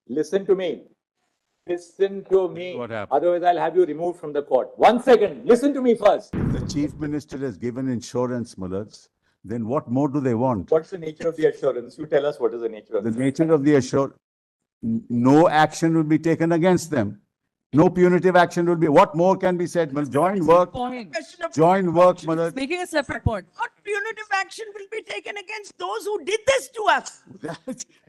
Listen to me. Listen to me. What happened? Otherwise, I'll have you removed from the court. 1 second. Listen to me first. The chief minister has given insurance, Mullahs. Then what more do they want? What's the nature of the assurance? You tell us what is the nature of The the nature of the assurance, no action will be taken against them. No punitive action will be. What more can be said? Well, join work, Point. join work, Mullahs. Making a separate point. What punitive action will be taken against those who did this to us?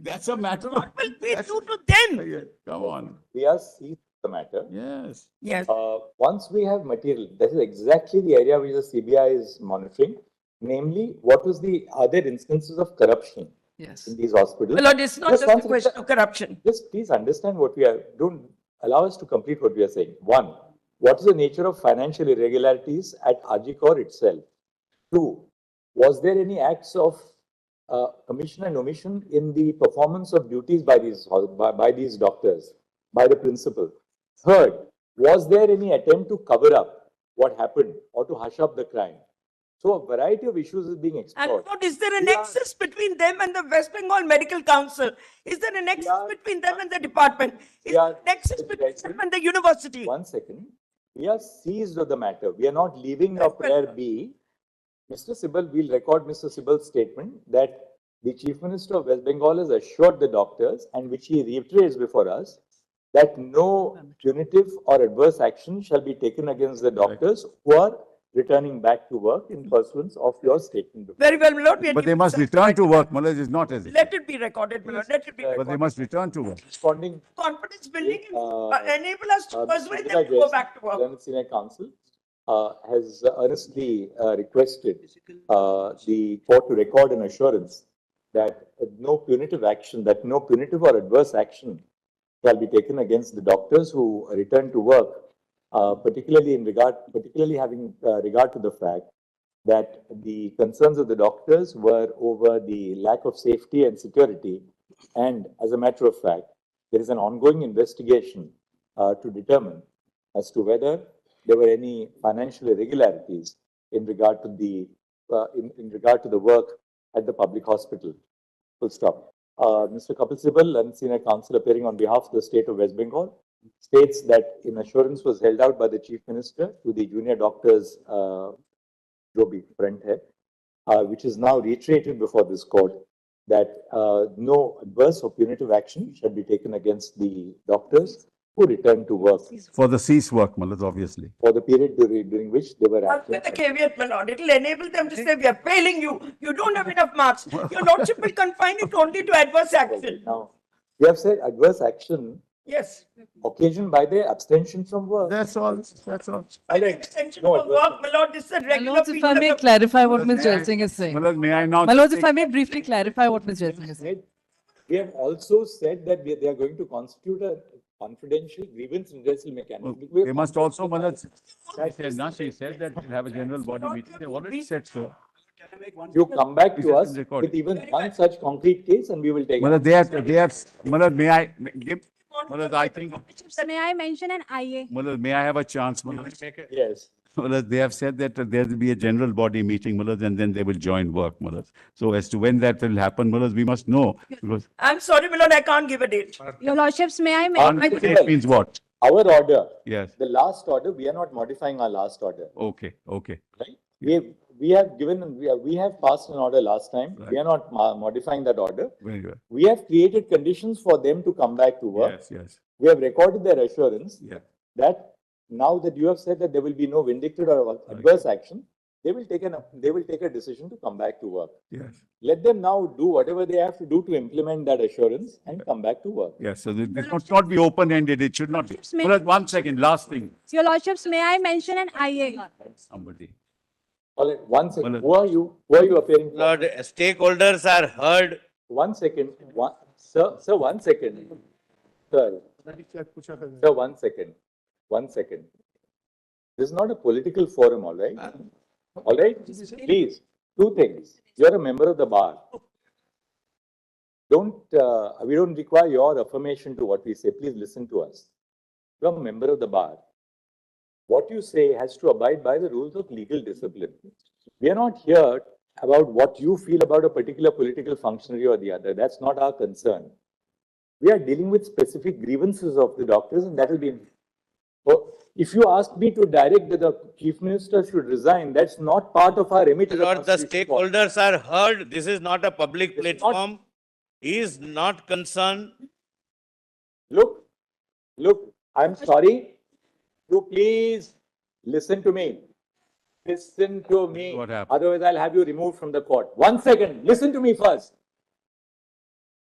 That's a matter of. What will we that's- do to them? Yeah, come on. We are seized the matter. Yes. Yes. Once we have material, this is exactly the area which the CBI is monitoring. Namely, what was the other instances of corruption Yes. in these hospitals? My Lord, it's not Just just a one question second. of corruption. Just please understand what we are, don't allow us to complete what we are saying. One, what is the nature of financial irregularities at Ajikor itself? Two, was there any acts of commission and omission in the performance of duties by these doctors, by the principal? Third, was there any attempt to cover up what happened or to hush up the crime? So a variety of issues is being And explored. what, is there a We are- nexus between them and the West Bengal Medical Council? Is there a nexus are- between them and the department? Is We are- there a nexus between them and the university? One second. We are seized of the matter. We are not leaving your prayer be. Mr. Sibal, we'll record Mr. Sibal's statement that the Chief Minister of West Bengal has assured the doctors, and which he reiterates before us, that no punitive or adverse action shall be taken against the doctors who are returning back to work in pursuance of your statement. before. Very well, my Lord. we are But they giving must some- return to work, Mullahs. It's not as if. Let it be recorded, my Lord. Let it be But they recorded. must return to work. Responding Confidence building Uh, enable us to persuade them to go back to work. Learned Senior Counsel has earnestly requested the court to record an assurance that no punitive action, that no punitive or adverse action shall be taken against the doctors who return to work, particularly having regard to the fact that the concerns of the doctors were over the lack of safety and security. And as a matter of fact, there is an ongoing investigation to determine as to whether there were any financial irregularities in regard to the work at the public hospital. Full stop. Mr. Kapil Sibal and Senior Counsel appearing on behalf of the state of West Bengal states that an assurance was held out by the Chief Minister to the junior doctors, Joby Front Head, which is now reiterated before this court that no adverse or punitive action shall be taken against the doctors who return to work For the cease work, Mullahs, obviously. for the period during which they were With the absent. caveat, my Lord, it will enable them to say, we are failing you. You don't have enough marks. Your Lordship will confine it only to adverse action. Now, we have said adverse action Yes. occasioned by their abstention from work. That's all. That's all. By the extension No of adverse work, my Lord, this is a My regular lords, if I feature may of- clarify what Ms. Jaising is saying. Mullahs, may I now? My lords, if I may briefly clarify what Ms. Jaising is saying. We have also said that they are going to constitute a confidential grievance redressal mechanism. We They have must also, Mullahs, She said that we'll have a general body meeting. They already said so. You come back Is to it us recorded? with even one such concrete case and we will take. Mullahs, Mullahs, may I give, Mullahs, I think, May I mention an IA? Mullahs, may I have a chance, Mullahs? Yes. Mullahs, they have said that there will be a general body meeting, Mullahs, and then they will join work, Mullahs. So as to when that will happen, Mullahs, we must know, because I'm sorry, my Lord, I can't give a date. Your lordships, may I mention? it means what? Our order, Yes, the last order, we are not modifying our last order, okay, okay. right? We have given, we have passed an order last time. We are not modifying that order. Very well. We have created conditions for them to come back to work. Yes, yes, We have recorded their assurance yeah. that now that you have said that there will be no vindictive or adverse action, they will take a decision to come back to work. Yes, Let them now do whatever they have to do to implement that assurance and come back to work. yes. So this must not be open-ended. It should not be. May- Mullahs, 1 second, last thing. Your lordships, may I mention an IA? Somebody. All right, 1 second. Well, Who are you? Who are you appearing for? Lord, stakeholders are heard. 1 second. Sir, 1 second. Sir, 1 second. 1 second. This is not a political forum, all right? All right? Please, two things. You're a member of the bar. We don't require your affirmation to what we say. Please listen to us. You're a member of the bar. What you say has to abide by the rules of legal discipline. We are not here about what you feel about a particular political functionary or the other. That's not our concern. We are dealing with specific grievances of the doctors, and that will be. Oh, if you ask me to direct that the chief minister should resign, that's not part of our remit. as a Lord, the constitutional body. stakeholders are heard. This is not a public It's not- platform. He is not concerned. Look, I'm sorry. You please listen to me. Listen to me. What happened? Otherwise, I'll have you removed from the court. 1 second. Listen to me first.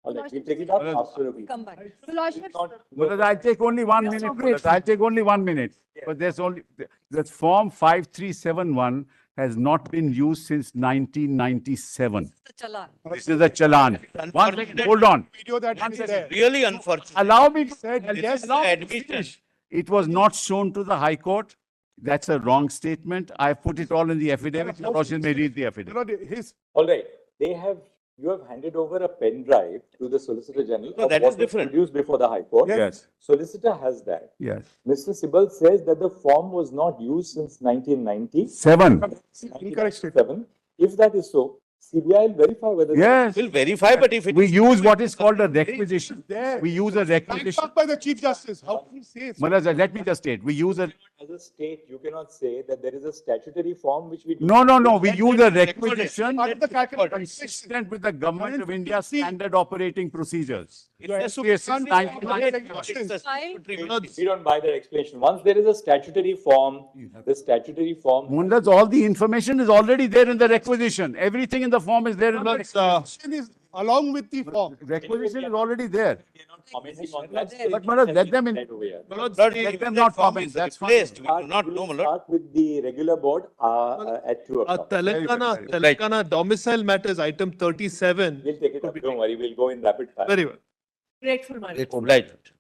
All right, we'll take it up after a week. Come back. Your Lordship, Mullahs, I'll take only 1 minute. Mullahs. I'll take only 1 minute. But there's only, the form 5371 has not been used since 1997. Chala. This is a challan. 1 second, hold on. Video that is there. Really unfortunate. Allow me to Said, This yes, is the admission. It was not shown to the High Court. That's a wrong statement. I put it all in the affidavit. Your Lordship may read the you affidavit. know, his, All right, you have handed over a pen drive to the Solicitor General. No, of that what is was different. Produced before the High Court. Yes, Solicitor has that. yes. Mr. Sibal says that the form was not used since 1990. 7. incorrect statement. 1997. If that is so, CBI will verify whether. Yes. We'll verify, but if it We use what is called a requisition. There. We use a Signed requisition. off by the Chief Justice. How can you say it? Mullahs, let me just state, we use a, As a state, you cannot say that there is a statutory form which we. do no, not no, use. we use a requisition Part of the calculation. consistent with the government of India's standard operating procedures. It's a- Yes, since 1990. It's a statutory- We don't buy that explanation. Once there is a statutory form, the statutory form. Mullahs, all the information is already there in the requisition. Everything in the form is there in the Question is along with the form. requisition is already there. We are not commenting on that. But Mullahs, let them in. That over here. Lord, Let if them that not form comment, is that's fine. replaced, we do not We know, will my lord. start with the regular board at 2 o'clock. Telangana domicile matters, item 37. We'll take it up. Don't worry, we'll go in rapid fire. Very well. Grateful, my lord. Obliged.